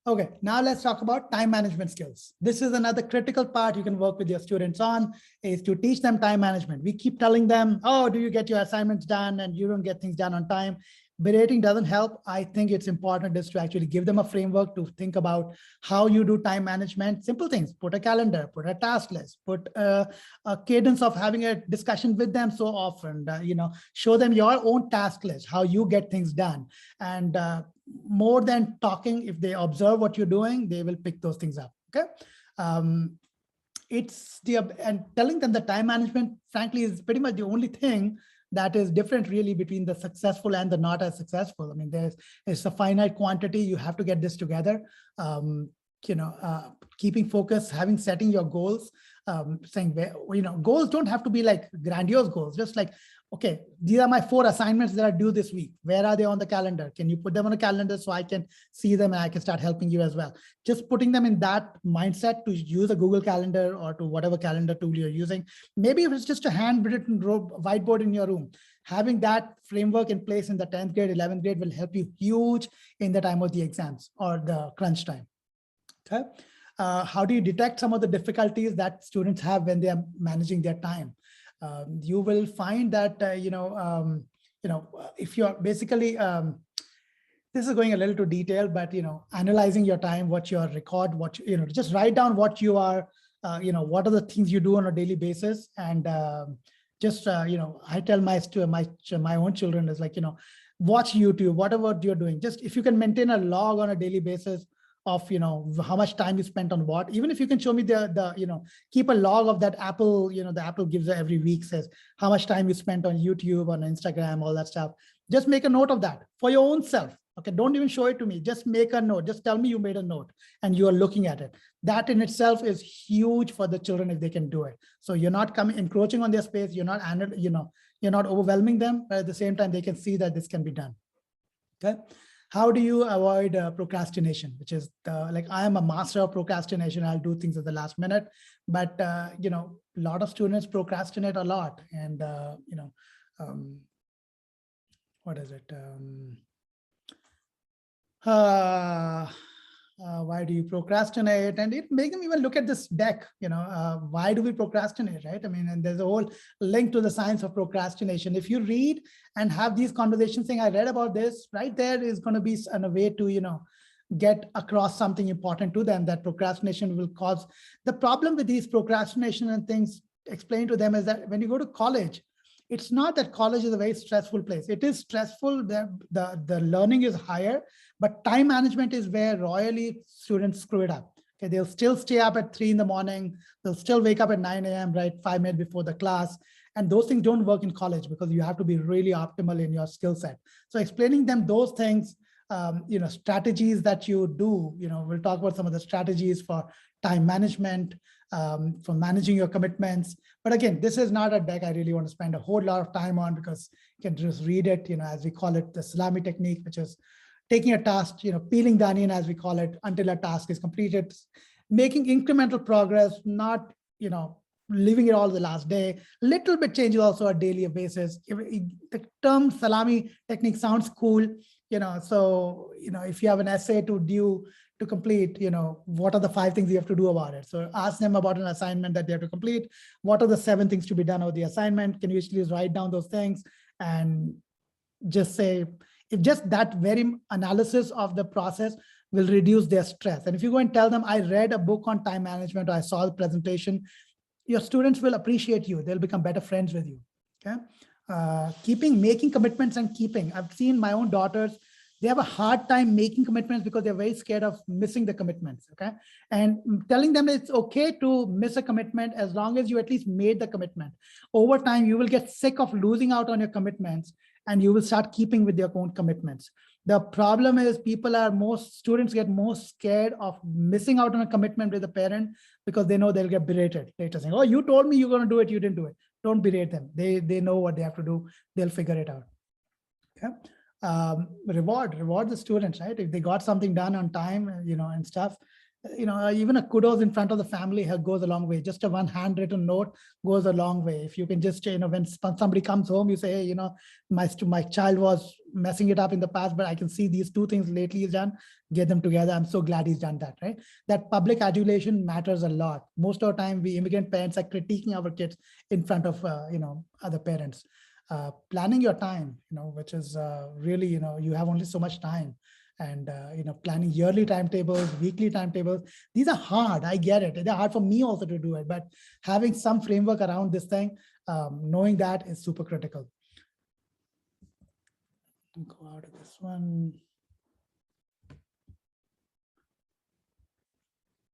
Okay, now let's talk about time management skills. This is another critical part you can work with your students on, is to teach them time management. We keep telling them, oh, do you get your assignments done, and you don't get things done on time. Berating doesn't help. I think it's important is to actually give them a framework to think about how you do time management. Simple things: put a calendar, put a task list, put a cadence of having a discussion with them so often. Show them your own task list, how you get things done, and more than talking, if they observe what you're doing, they will pick those things up. Okay. And telling them the time management, frankly, is pretty much the only thing that is different really between the successful and the not as successful. I mean, it's a finite quantity. You have to get this together. Keeping focus, setting your goals, saying, goals don't have to be like grandiose goals, just like, okay, these are my 4 assignments that are due this week. Where are they on the calendar? Can you put them on a calendar so I can see them and I can start helping you as well? Just putting them in that mindset to use a Google Calendar or to whatever calendar tool you're using. Maybe if it's just a handwritten whiteboard in your room, having that framework in place in the 10th grade, 11th grade will help you huge in the time of the exams or the crunch time. Okay. How do you detect some of the difficulties that students have when they are managing their time? You will find that, if you're basically, this is going a little too detailed, but, analyzing your time, what your record, just write down what you are, what are the things you do on a daily basis. And I tell my own children is like, watch YouTube, whatever you're doing. Just if you can maintain a log on a daily basis of how much time you spent on what, even if you can show me keep a log of that. Apple, the Apple gives every week, says how much time you spent on YouTube, on Instagram, all that stuff. Just make a note of that for your own self. Okay, don't even show it to me, just make a note. Just tell me you made a note and you are looking at it. That in itself is huge for the children if they can do it. So you're not encroaching on their space, you're not overwhelming them, but at the same time they can see that this can be done. Okay. How do you avoid procrastination, which is like, I am a master of procrastination. I'll do things at the last minute, but a lot of students procrastinate a lot. And what is it? Why do you procrastinate? And it make them even look at this deck, why do we procrastinate, right? I mean, and there's a whole link to the science of procrastination. If you read and have these conversations saying, I read about this, right there is going to be a way to, get across something important to them, that procrastination will cause. The problem with these procrastination and things explained to them is that when you go to college, it's not that college is a very stressful place. It is stressful, the learning is higher, but time management is where royally students screw it up. Okay, they'll still stay up at 3 in the morning. They'll still wake up at 9 a.m., right? 5 minutes before the class. And those things don't work in college because you have to be really optimal in your skill set. So explaining them those things, strategies that you do, we'll talk about some of the strategies for time management, for managing your commitments. But again, this is not a deck I really want to spend a whole lot of time on, because you can just read it, as we call it, the salami technique, which is taking a task, peeling the onion, as we call it, until a task is completed, making incremental progress, not, leaving it all the last day. Little bit changes also on a daily basis. The term salami technique sounds cool, so, if you have an essay to complete, what are the 5 things you have to do about it? So ask them about an assignment that they have to complete. What are the 7 things to be done over the assignment? Can you actually write down those things and just say, if just that very analysis of the process will reduce their stress. And if you go and tell them, I read a book on time management, or I saw the presentation, your students will appreciate you. They'll become better friends with you. Okay. Making commitments and keeping. I've seen my own daughters, they have a hard time making commitments because they're very scared of missing the commitments. Okay. And telling them it's okay to miss a commitment as long as you at least made the commitment. Over time, you will get sick of losing out on your commitments and you will start keeping with your own commitments. The problem is students get more scared of missing out on a commitment with a parent because they know they'll get berated later, saying, oh, you told me you're going to do it, you didn't do it. Don't berate them. They know what they have to do. They'll figure it out. Okay. Reward the students, right? If they got something done on time, and stuff, even a kudos in front of the family goes a long way. Just a one handwritten note goes a long way. If you can just, when somebody comes home, you say, hey, my child was messing it up in the past, but I can see these two things lately he's done, get them together. I'm so glad he's done that, right? That public adulation matters a lot. Most of the time, we immigrant parents are critiquing our kids in front of, other parents. Planning your time, which is really, you have only so much time, and planning yearly timetables, weekly timetables. These are hard. I get it. They're hard for me also to do it, but having some framework around this thing, knowing that is super critical. Go out of this one.